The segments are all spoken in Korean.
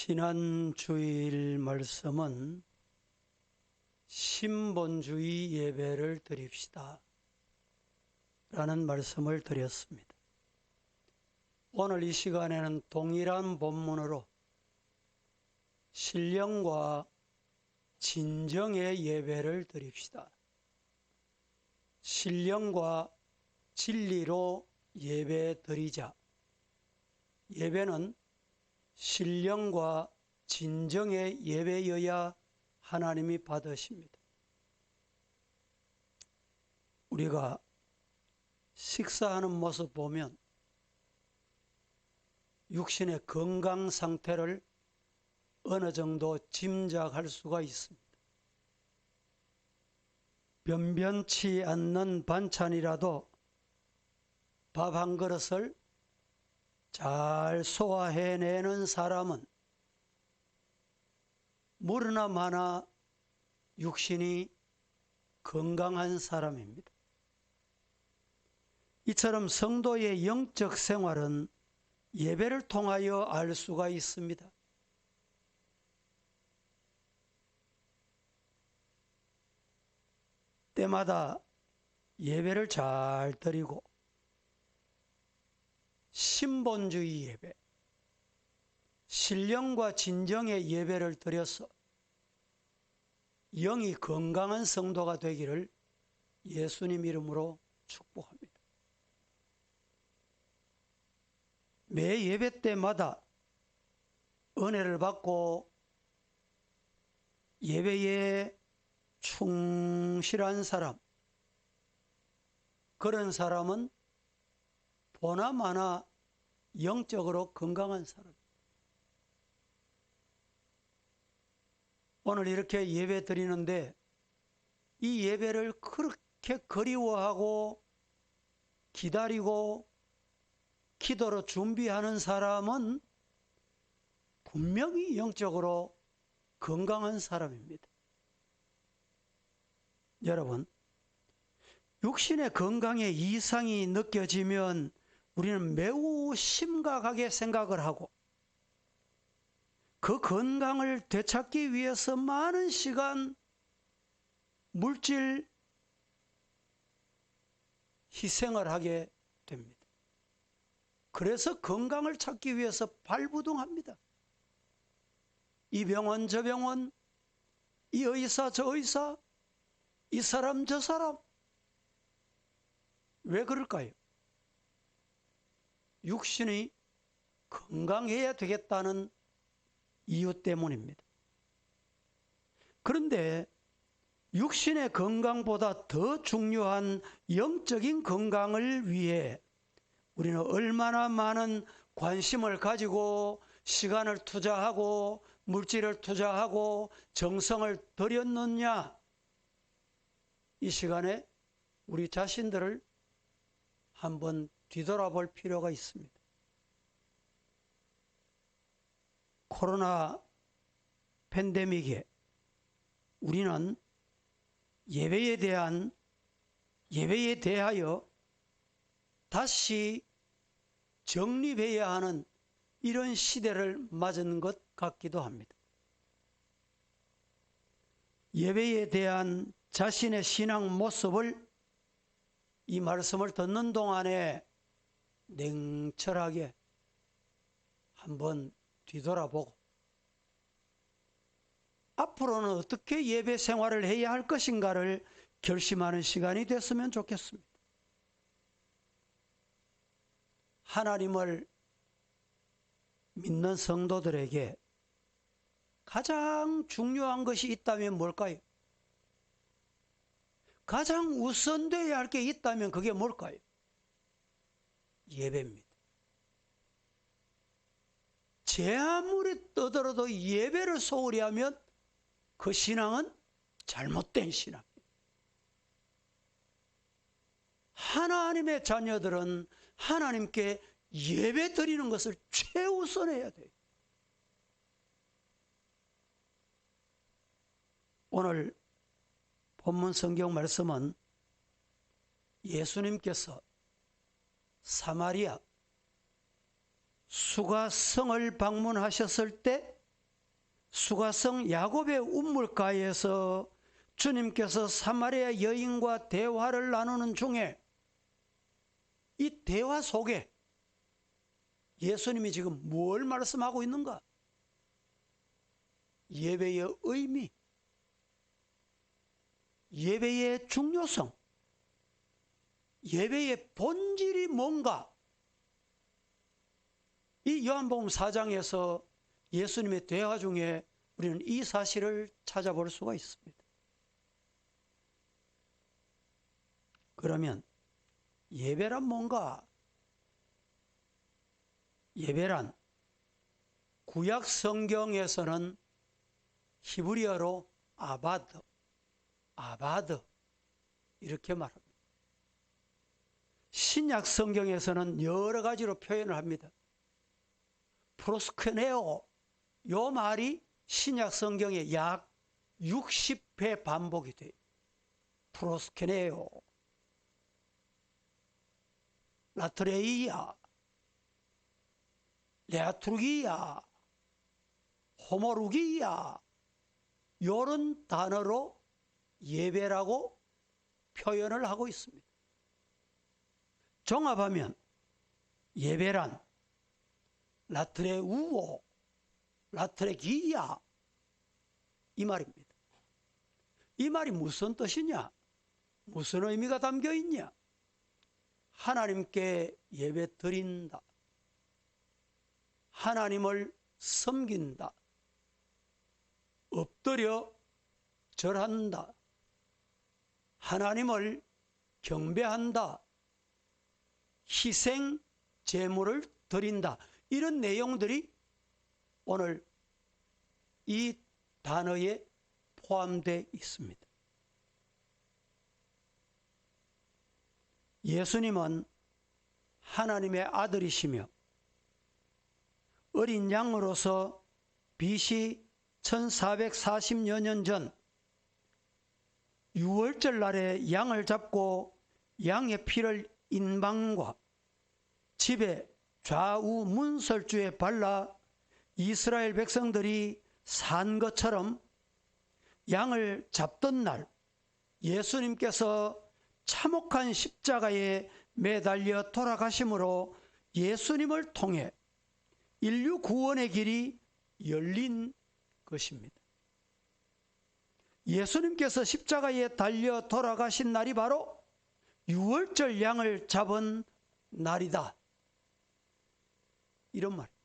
지난 주일 말씀은 신본주의 예배를 드립시다 라는 말씀을 드렸습니다. 오늘 이 시간에는 동일한 본문으로 신령과 진정의 예배를 드립시다. 신령과 진리로 예배 드리자. 예배는 신령과 진정의 예배여야 하나님이 받으십니다. 우리가 식사하는 모습 보면 육신의 건강 상태를 어느 정도 짐작할 수가 있습니다. 변변치 않는 반찬이라도 밥 한 그릇을 잘 소화해내는 사람은 무르나 마나 육신이 건강한 사람입니다. 이처럼 성도의 영적 생활은 예배를 통하여 알 수가 있습니다. 때마다 예배를 잘 드리고 신본주의 예배, 신령과 진정의 예배를 드려서 영이 건강한 성도가 되기를 예수님 이름으로 축복합니다. 매 예배 때마다 은혜를 받고 예배에 충실한 사람, 그런 사람은 보나마나 영적으로 건강한 사람. 오늘 이렇게 예배 드리는데 이 예배를 그렇게 그리워하고 기다리고 기도로 준비하는 사람은 분명히 영적으로 건강한 사람입니다. 여러분, 육신의 건강에 이상이 느껴지면 우리는 매우 심각하게 생각을 하고 그 건강을 되찾기 위해서 많은 시간, 물질, 희생을 하게 됩니다. 그래서 건강을 찾기 위해서 발부둥합니다. 이 병원 저 병원, 이 의사 저 의사, 이 사람 저 사람. 왜 그럴까요? 육신이 건강해야 되겠다는 이유 때문입니다. 그런데 육신의 건강보다 더 중요한 영적인 건강을 위해 우리는 얼마나 많은 관심을 가지고 시간을 투자하고 물질을 투자하고 정성을 들였느냐. 이 시간에 우리 자신들을 한번 뒤돌아볼 필요가 있습니다. 코로나 팬데믹에 우리는 예배에 대하여 다시 정립해야 하는 이런 시대를 맞은 것 같기도 합니다. 예배에 대한 자신의 신앙 모습을 이 말씀을 듣는 동안에 냉철하게 한번 뒤돌아보고 앞으로는 어떻게 예배 생활을 해야 할 것인가를 결심하는 시간이 됐으면 좋겠습니다. 하나님을 믿는 성도들에게 가장 중요한 것이 있다면 뭘까요? 가장 우선되어야 할 게 있다면 그게 뭘까요? 예배입니다. 제 아무리 떠들어도 예배를 소홀히 하면 그 신앙은 잘못된 신앙입니다. 하나님의 자녀들은 하나님께 예배 드리는 것을 최우선해야 돼요. 오늘 본문 성경 말씀은 예수님께서 사마리아 수가성을 방문하셨을 때 수가성 야곱의 우물가에서 주님께서 사마리아 여인과 대화를 나누는 중에 이 대화 속에 예수님이 지금 뭘 말씀하고 있는가? 예배의 의미, 예배의 중요성, 예배의 본질이 뭔가? 이 요한복음 4장에서 예수님의 대화 중에 우리는 이 사실을 찾아볼 수가 있습니다. 그러면 예배란 뭔가? 예배란 구약 성경에서는 히브리어로 아바드 이렇게 말합니다. 신약 성경에서는 여러 가지로 표현을 합니다. 프로스케네오, 요 말이 신약 성경에 약 60회 반복이 돼요. 프로스케네오, 라트레이아, 레아투르기야, 호모루기야, 이런 단어로 예배라고 표현을 하고 있습니다. 종합하면 예배란 라트레우오, 라트레기야 이 말입니다. 이 말이 무슨 뜻이냐? 무슨 의미가 담겨 있냐? 하나님께 예배 드린다. 하나님을 섬긴다. 엎드려 절한다. 하나님을 경배한다. 희생 제물을 드린다. 이런 내용들이 오늘 이 단어에 포함되어 있습니다. 예수님은 하나님의 아들이시며 어린 양으로서 BC 1440여 년 전 유월절 날에 양을 잡고 양의 피를 인방과 집에 좌우 문설주에 발라 이스라엘 백성들이 산 것처럼 양을 잡던 날 예수님께서 참혹한 십자가에 매달려 돌아가심으로 예수님을 통해 인류 구원의 길이 열린 것입니다. 예수님께서 십자가에 달려 돌아가신 날이 바로 유월절 양을 잡은 날이다. 이런 말입니다.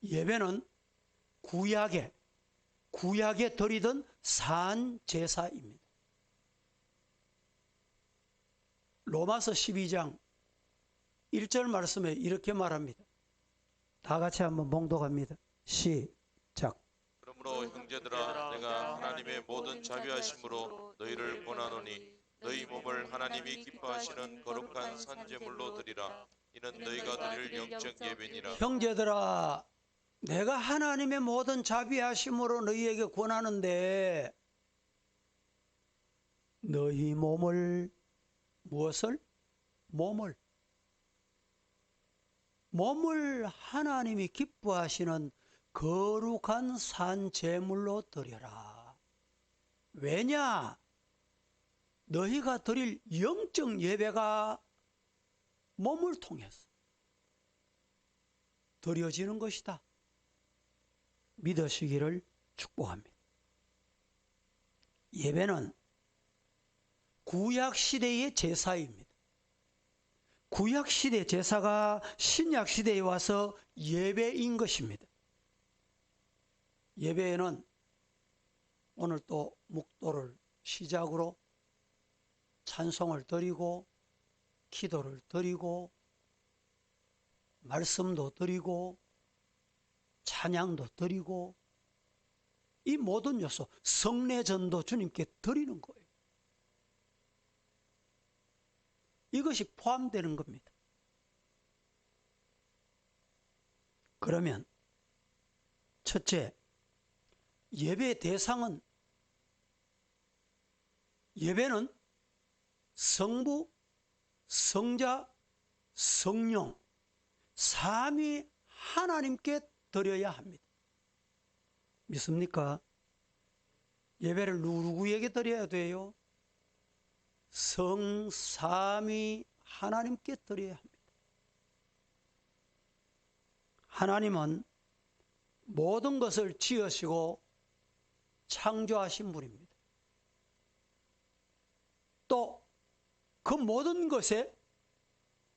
예배는 구약에 드리던 산 제사입니다. 로마서 12장 1절 말씀에 이렇게 말합니다. 다 같이 한번 봉독합니다. 시작. 그러므로 형제들아 내가 하나님의 모든 자비하심으로 너희를 권하노니 너희 몸을 하나님이 기뻐하시는 거룩한 산제물로 드리라. 이는 너희가 드릴 영적 예배니라. 형제들아 내가 하나님의 모든 자비하심으로 너희에게 권하는데 너희 몸을 무엇을? 몸을 하나님이 기뻐하시는 거룩한 산 제물로 드려라. 왜냐? 너희가 드릴 영적 예배가 몸을 통해서 드려지는 것이다. 믿으시기를 축복합니다. 예배는 구약시대의 제사입니다. 구약시대 제사가 신약시대에 와서 예배인 것입니다. 예배에는 오늘 또 묵도를 시작으로 찬송을 드리고 기도를 드리고 말씀도 드리고 찬양도 드리고 이 모든 요소 성례전도 주님께 드리는 거예요. 이것이 포함되는 겁니다. 그러면 첫째, 예배의 대상은 예배는 성부, 성자, 성령 삼위 하나님께 드려야 합니다. 믿습니까? 예배를 누구에게 드려야 돼요? 성삼위 하나님께 드려야 합니다. 하나님은 모든 것을 지으시고 창조하신 분입니다. 또 그 모든 것의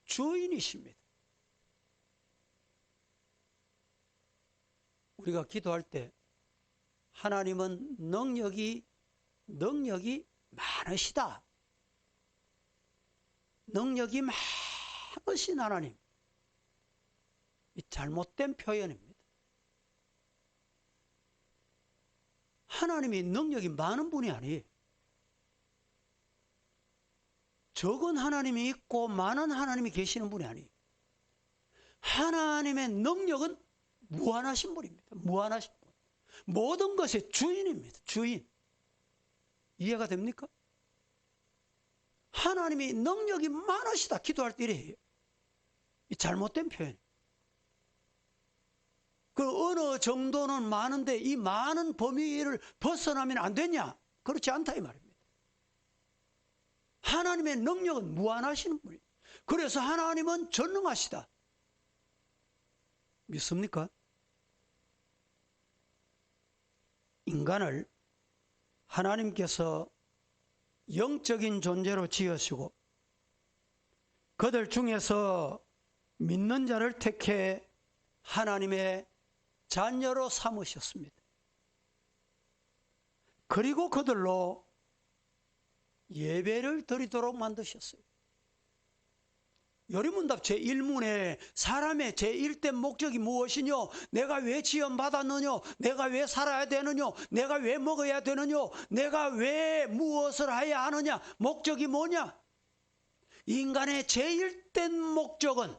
주인이십니다. 우리가 기도할 때 하나님은 능력이 많으시다. 능력이 많으신 하나님. 이 잘못된 표현입니다. 하나님이 능력이 많은 분이 아니에요. 적은 하나님이 있고 많은 하나님이 계시는 분이 아니에요. 하나님의 능력은 무한하신 분입니다. 무한하신 분. 모든 것의 주인입니다. 주인. 이해가 됩니까? 하나님이 능력이 많으시다. 기도할 때 이래요. 이 잘못된 표현. 그 어느 정도는 많은데 이 많은 범위를 벗어나면 안 되냐? 그렇지 않다 이 말입니다. 하나님의 능력은 무한하신 분이에요. 그래서 하나님은 전능하시다. 믿습니까? 인간을 하나님께서 영적인 존재로 지으시고 그들 중에서 믿는 자를 택해 하나님의 자녀로 삼으셨습니다. 그리고 그들로 예배를 드리도록 만드셨어요. 요리문답 제1문에 사람의 제1된 목적이 무엇이뇨? 내가 왜 지원받았느뇨? 내가 왜 살아야 되느뇨? 내가 왜 먹어야 되느뇨? 내가 왜 무엇을 해야 하느냐? 목적이 뭐냐? 인간의 제1된 목적은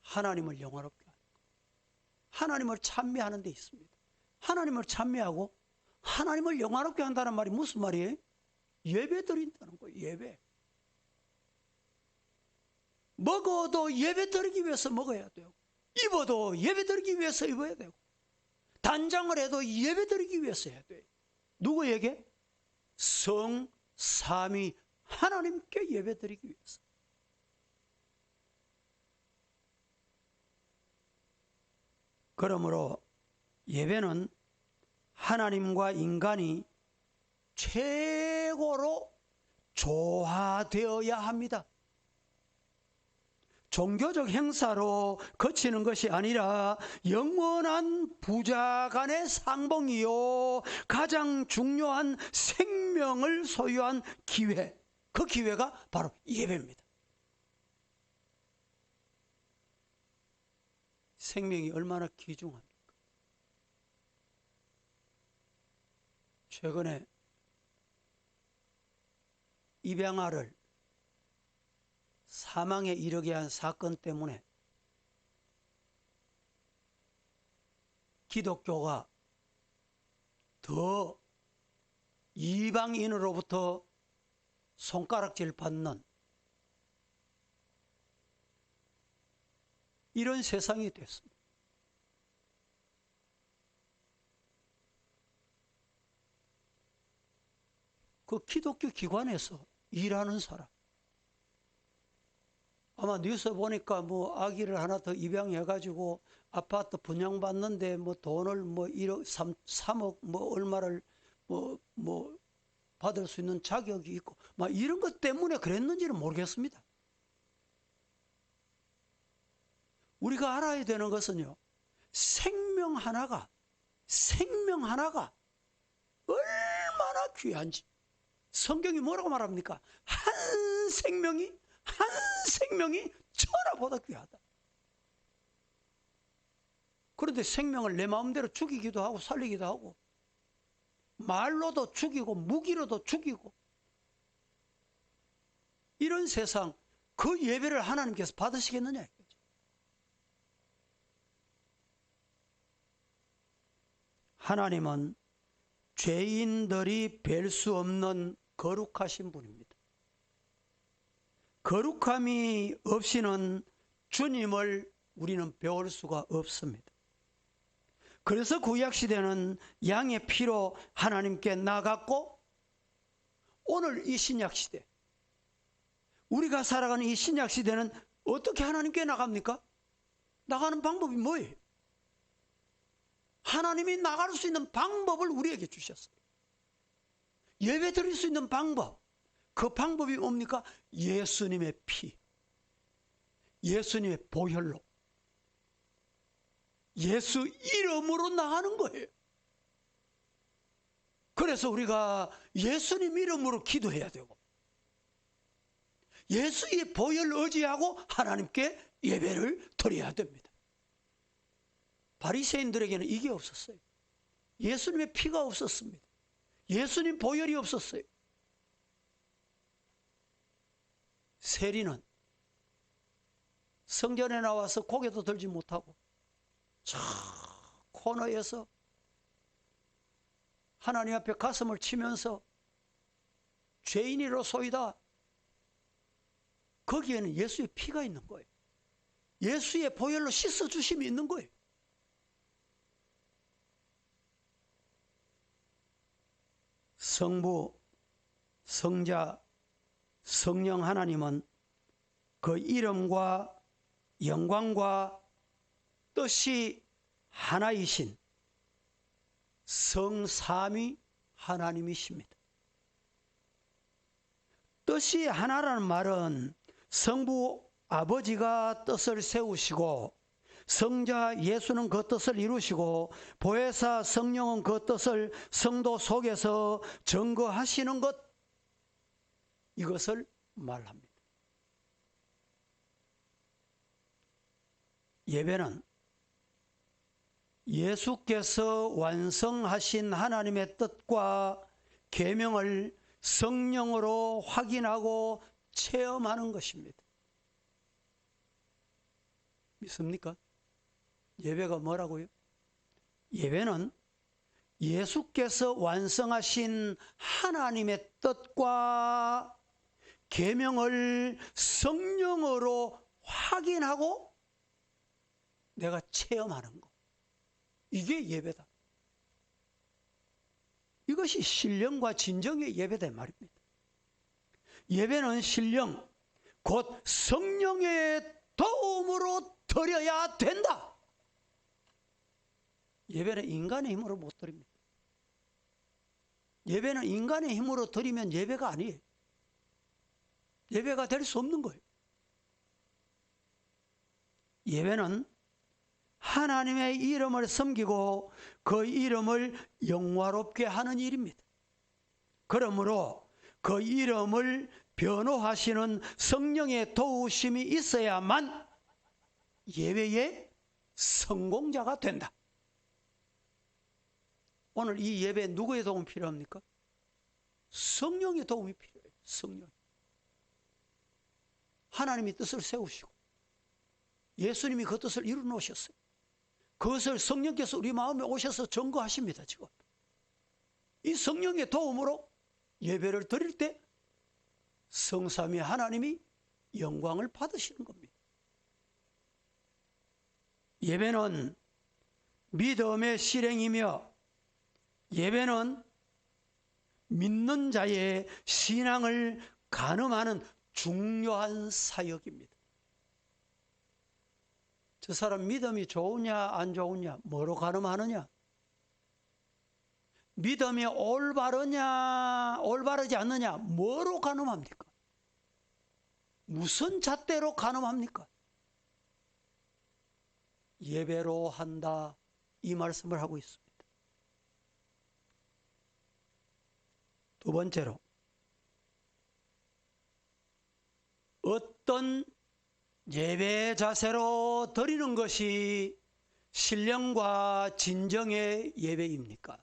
하나님을 영화롭게 하는 것. 하나님을 찬미하는 데 있습니다. 하나님을 찬미하고 하나님을 영화롭게 한다는 말이 무슨 말이에요? 예배 드린다는 거예요. 예배. 먹어도 예배 드리기 위해서 먹어야 되고 입어도 예배 드리기 위해서 입어야 되고 단장을 해도 예배 드리기 위해서 해야 돼요. 누구에게? 성삼위 하나님께 예배 드리기 위해서. 그러므로 예배는 하나님과 인간이 최고로 조화되어야 합니다. 종교적 행사로 거치는 것이 아니라 영원한 부자 간의 상봉이요 가장 중요한 생명을 소유한 기회, 그 기회가 바로 예배입니다. 생명이 얼마나 귀중합니까? 최근에 입양아를 사망에 이르게 한 사건 때문에 기독교가 더 이방인으로부터 손가락질 받는 이런 세상이 됐습니다. 그 기독교 기관에서 일하는 사람, 아마 뉴스 보니까 뭐 아기를 하나 더 입양해가지고 아파트 분양받는데 뭐 돈을 뭐 1억, 3억 뭐 얼마를 뭐 받을 수 있는 자격이 있고 막 이런 것 때문에 그랬는지는 모르겠습니다. 우리가 알아야 되는 것은요, 생명 하나가 얼마나 귀한지. 성경이 뭐라고 말합니까? 한 생명이 천하보다 귀하다. 그런데 생명을 내 마음대로 죽이기도 하고 살리기도 하고 말로도 죽이고 무기로도 죽이고 이런 세상, 그 예배를 하나님께서 받으시겠느냐 이거죠. 하나님은 죄인들이 뵐 수 없는 거룩하신 분입니다. 거룩함이 없이는 주님을 우리는 배울 수가 없습니다. 그래서 구약시대는 양의 피로 하나님께 나갔고, 오늘 이 신약시대, 우리가 살아가는 이 신약시대는 어떻게 하나님께 나갑니까? 나가는 방법이 뭐예요? 하나님이 나갈 수 있는 방법을 우리에게 주셨어요. 예배 드릴 수 있는 방법, 그 방법이 뭡니까? 예수님의 피, 예수님의 보혈로, 예수 이름으로 나가는 거예요. 그래서 우리가 예수님 이름으로 기도해야 되고, 예수의 보혈을 의지하고 하나님께 예배를 드려야 됩니다. 바리새인들에게는 이게 없었어요. 예수님의 피가 없었습니다. 예수님 보혈이 없었어요. 세리는 성전에 나와서 고개도 들지 못하고 저 코너에서 하나님 앞에 가슴을 치면서 죄인이로소이다. 거기에는 예수의 피가 있는 거예요. 예수의 보혈로 씻어주심이 있는 거예요. 성부, 성자, 성령 하나님은 그 이름과 영광과 뜻이 하나이신 성삼위 하나님이십니다. 뜻이 하나라는 말은 성부 아버지가 뜻을 세우시고, 성자 예수는 그 뜻을 이루시고, 보혜사 성령은 그 뜻을 성도 속에서 증거하시는 것, 이것을 말합니다. 예배는 예수께서 완성하신 하나님의 뜻과 계명을 성령으로 확인하고 체험하는 것입니다. 믿습니까? 예배가 뭐라고요? 예배는 예수께서 완성하신 하나님의 뜻과 계명을 성령으로 확인하고 내가 체험하는 것. 이게 예배다. 이것이 신령과 진정의 예배다 말입니다. 예배는 신령, 곧 성령의 도움으로 드려야 된다. 예배는 인간의 힘으로 못 드립니다. 예배는 인간의 힘으로 드리면 예배가 아니에요. 예배가 될 수 없는 거예요. 예배는 하나님의 이름을 섬기고 그 이름을 영화롭게 하는 일입니다. 그러므로 그 이름을 변호하시는 성령의 도우심이 있어야만 예배의 성공자가 된다. 오늘 이 예배에 누구의 도움이 필요합니까? 성령의 도움이 필요해요. 성령. 하나님이 뜻을 세우시고 예수님이 그 뜻을 이루어 놓으셨어요. 그것을 성령께서 우리 마음에 오셔서 증거하십니다. 지금 이 성령의 도움으로 예배를 드릴 때 성삼위 하나님이 영광을 받으시는 겁니다. 예배는 믿음의 실행이며, 예배는 믿는 자의 신앙을 가늠하는 중요한 사역입니다. 저 사람 믿음이 좋으냐 안 좋으냐 뭐로 가늠하느냐? 믿음이 올바르냐 올바르지 않느냐 뭐로 가늠합니까? 무슨 잣대로 가늠합니까? 예배로 한다, 이 말씀을 하고 있습니다. 두 번째로, 어떤 예배 자세로 드리는 것이 신령과 진정의 예배입니까?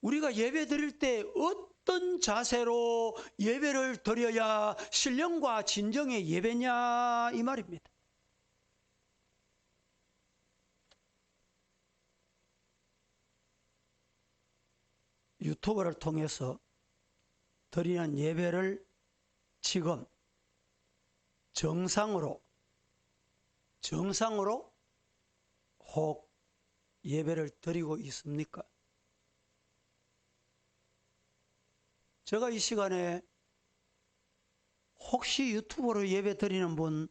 우리가 예배 드릴 때 어떤 자세로 예배를 드려야 신령과 진정의 예배냐, 이 말입니다. 유튜브를 통해서 드리는 예배를 지금 정상으로 정상으로 혹 예배를 드리고 있습니까? 제가 이 시간에 혹시 유튜브로 예배 드리는 분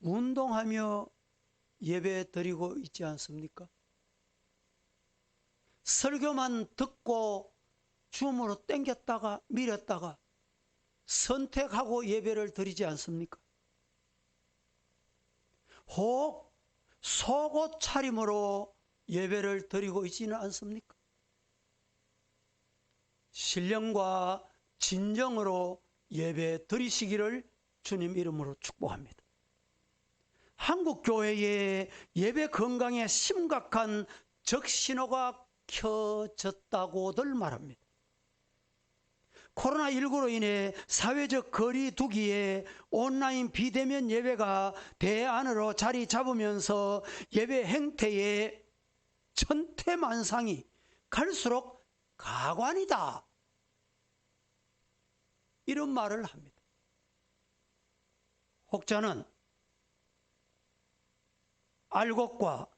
운동하며 예배 드리고 있지 않습니까? 설교만 듣고 줌으로 땡겼다가 밀었다가 선택하고 예배를 드리지 않습니까? 혹 속옷 차림으로 예배를 드리고 있지는 않습니까? 신령과 진정으로 예배 드리시기를 주님 이름으로 축복합니다. 한국 교회의 예배 건강에 심각한 적신호가 켜졌다고들 말합니다. 코로나19로 인해 사회적 거리 두기에 온라인 비대면 예배가 대안으로 자리 잡으면서 예배 행태의 천태만상이 갈수록 가관이다, 이런 말을 합니다. 혹자는 알곡과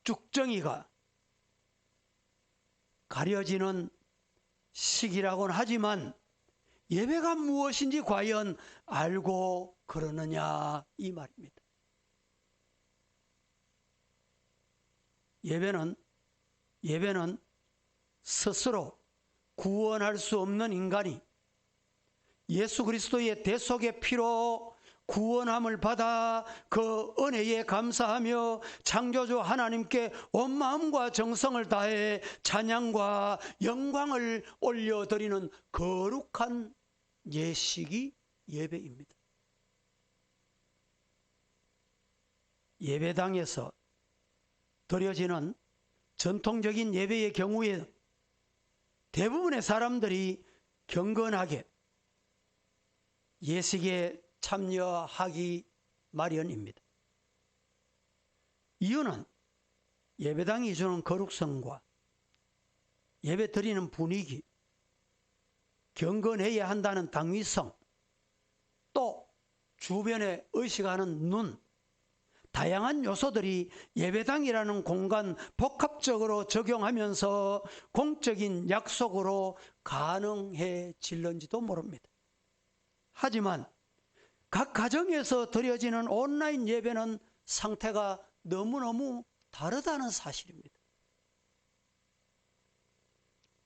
쭉정이가 가려지는 시기라고는 하지만 예배가 무엇인지 과연 알고 그러느냐, 이 말입니다. 예배는 스스로 구원할 수 없는 인간이 예수 그리스도의 대속의 피로 구원함을 받아 그 은혜에 감사하며 창조주 하나님께 온 마음과 정성을 다해 찬양과 영광을 올려드리는 거룩한 예식이 예배입니다. 예배당에서 드려지는 전통적인 예배의 경우에 대부분의 사람들이 경건하게 예식에 참여하기 마련입니다. 이유는 예배당이 주는 거룩성과 예배 드리는 분위기, 경건해야 한다는 당위성, 또 주변에 의식하는 눈, 다양한 요소들이 예배당이라는 공간 복합적으로 적용하면서 공적인 약속으로 가능해질는지도 모릅니다. 하지만 각 가정에서 드려지는 온라인 예배는 상태가 너무너무 다르다는 사실입니다.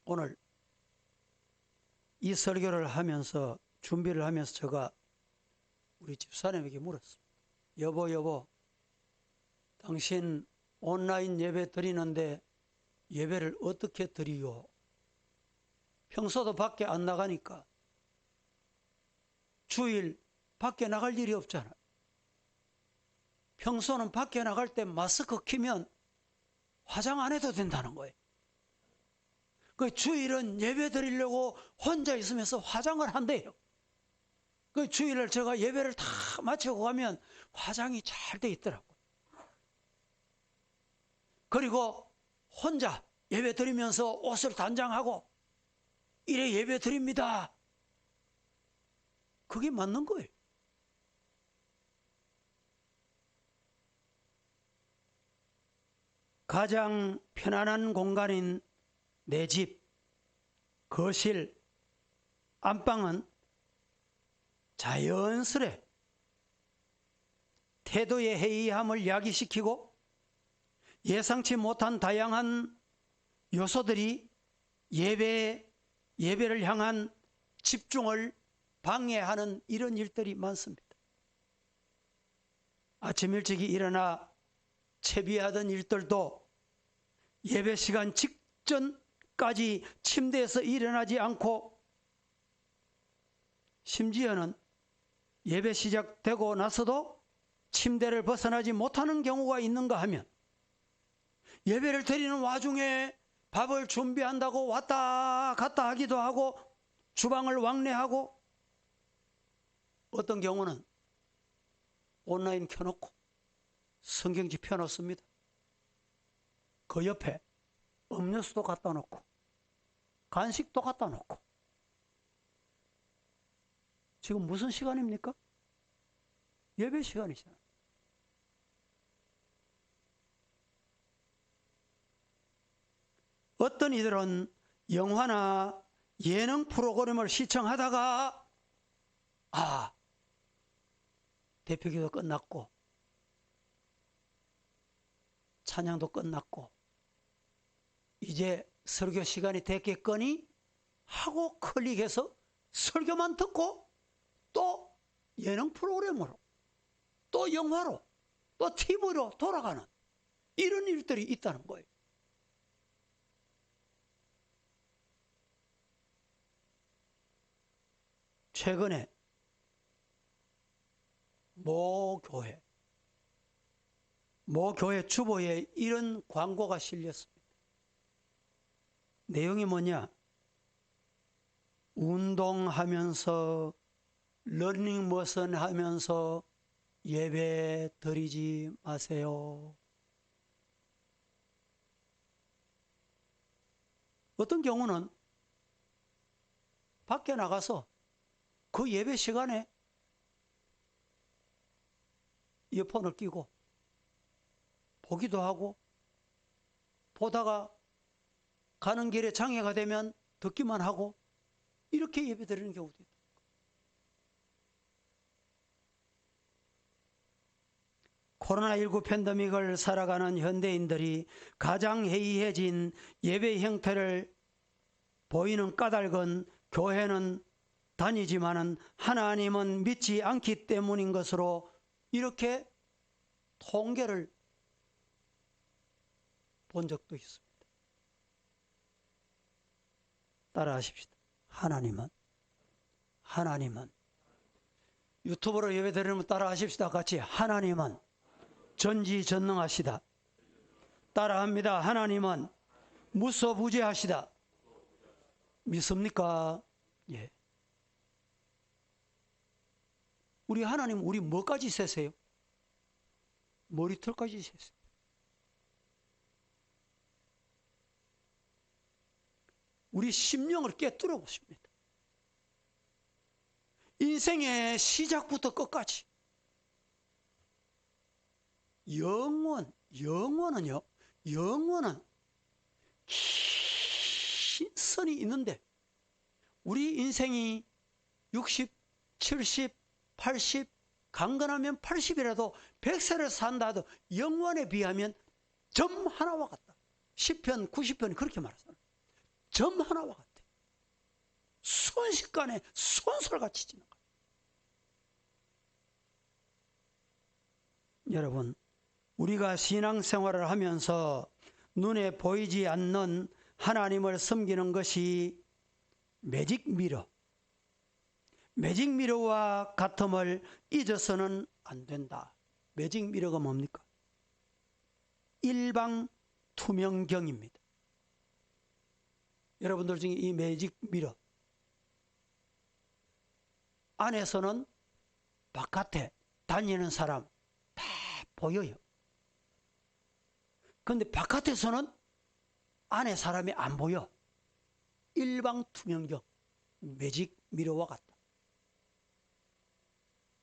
오늘 이 설교를 하면서, 준비를 하면서 제가 우리 집사님에게 물었습니다. 여보, 당신 온라인 예배 드리는데 예배를 어떻게 드리요? 평소도 밖에 안 나가니까 주일 밖에 나갈 일이 없잖아요. 평소는 밖에 나갈 때 마스크 키면 화장 안 해도 된다는 거예요. 그 주일은 예배 드리려고 혼자 있으면서 화장을 한대요. 그 주일을 제가 예배를 다 마치고 가면 화장이 잘 돼 있더라고요. 그리고 혼자 예배 드리면서 옷을 단장하고 이래 예배 드립니다. 그게 맞는 거예요. 가장 편안한 공간인 내 집, 거실, 안방은 자연스레 태도의 해이함을 야기시키고 예상치 못한 다양한 요소들이 예배를 향한 집중을 방해하는 이런 일들이 많습니다. 아침 일찍이 일어나 채비하던 일들도 예배 시간 직전까지 침대에서 일어나지 않고, 심지어는 예배 시작되고 나서도 침대를 벗어나지 못하는 경우가 있는가 하면, 예배를 드리는 와중에 밥을 준비한다고 왔다 갔다 하기도 하고 주방을 왕래하고, 어떤 경우는 온라인 켜놓고 성경지 펴놓습니다. 그 옆에 음료수도 갖다 놓고 간식도 갖다 놓고. 지금 무슨 시간입니까? 예배 시간이잖아요. 어떤 이들은 영화나 예능 프로그램을 시청하다가 대표기도 끝났고 찬양도 끝났고 이제 설교 시간이 됐겠거니 하고 클릭해서 설교만 듣고 또 예능 프로그램으로 또 영화로 또 TV로 돌아가는 이런 일들이 있다는 거예요. 최근에 모 교회 주보에 이런 광고가 실렸습니다. 내용이 뭐냐? 운동하면서 러닝머신 하면서 예배 드리지 마세요. 어떤 경우는 밖에 나가서 그 예배 시간에 이어폰을 끼고 보기도 하고 보다가 가는 길에 장애가 되면 듣기만 하고 이렇게 예배 드리는 경우도 있다. 코로나19 팬데믹을 살아가는 현대인들이 가장 해이해진 예배 형태를 보이는 까닭은 교회는 다니지만은 하나님은 믿지 않기 때문인 것으로 이렇게 통계를 본 적도 있습니다. 따라하십시다. 하나님은 유튜브로 예배 드리면 따라하십시다. 같이 하나님은 전지전능하시다. 따라합니다. 하나님은 무소부재하시다. 믿습니까? 예. 우리 하나님 우리 뭐까지 세세요? 머리털까지 세세요. 우리 심령을 깨뚫어 보십니다. 인생의 시작부터 끝까지 영원은 긴 선이 있는데 우리 인생이 60, 70, 80, 강건하면 80이라도 100세를 산다 해도 영원에 비하면 점 하나와 같다. 10편, 90편이 그렇게 말하잖아요. 점 하나와 같아. 순식간에 손살같이 지나가. 여러분, 우리가 신앙생활을 하면서 눈에 보이지 않는 하나님을 섬기는 것이 매직미러와 같음을 잊어서는 안 된다. 매직미러가 뭡니까? 일방투명경입니다. 여러분들 중에 이 매직미러 안에서는 바깥에 다니는 사람 다 보여요. 그런데 바깥에서는 안에 사람이 안 보여. 일방투명경, 매직미러와 같다.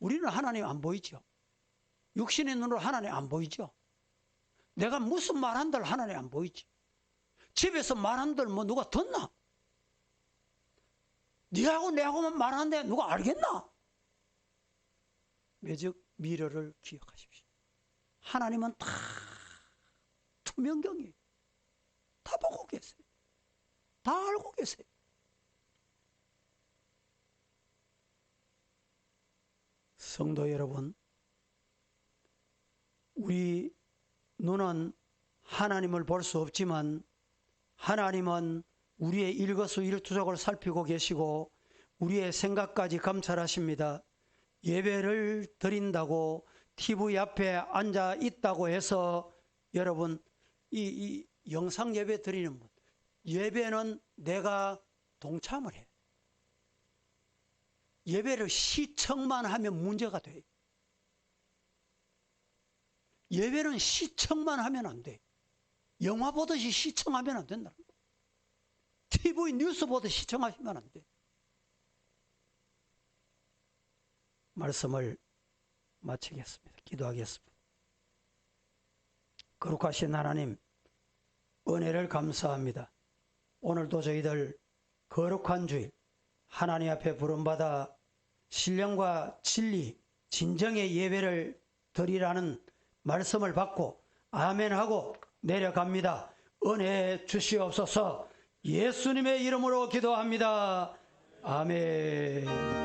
우리는 하나님 안 보이죠. 육신의 눈으로 하나님 안 보이죠. 내가 무슨 말 한들 하나님 안 보이지. 집에서 말한들 뭐 누가 듣나? 니하고 내하고만 말하는데 누가 알겠나? 매직미러를 기억하십시오. 하나님은 다 투명경이에요. 다 보고 계세요. 다 알고 계세요. 성도 여러분, 우리 눈은 하나님을 볼 수 없지만 하나님은 우리의 일거수일투족을 살피고 계시고 우리의 생각까지 감찰하십니다. 예배를 드린다고 TV 앞에 앉아 있다고 해서 여러분 이 영상 예배 드리는 분, 예배는 내가 동참을 해. 예배를 시청만 하면 문제가 돼. 예배는 시청만 하면 안 돼. 영화 보듯이 시청하면 안 된다. TV 뉴스 보듯이 시청하시면 안 돼. 말씀을 마치겠습니다. 기도하겠습니다. 거룩하신 하나님, 은혜를 감사합니다. 오늘도 저희들 거룩한 주일 하나님 앞에 부름받아 신령과 진리 진정의 예배를 드리라는 말씀을 받고 아멘하고 내려갑니다. 은혜 주시옵소서. 예수님의 이름으로 기도합니다. 아멘.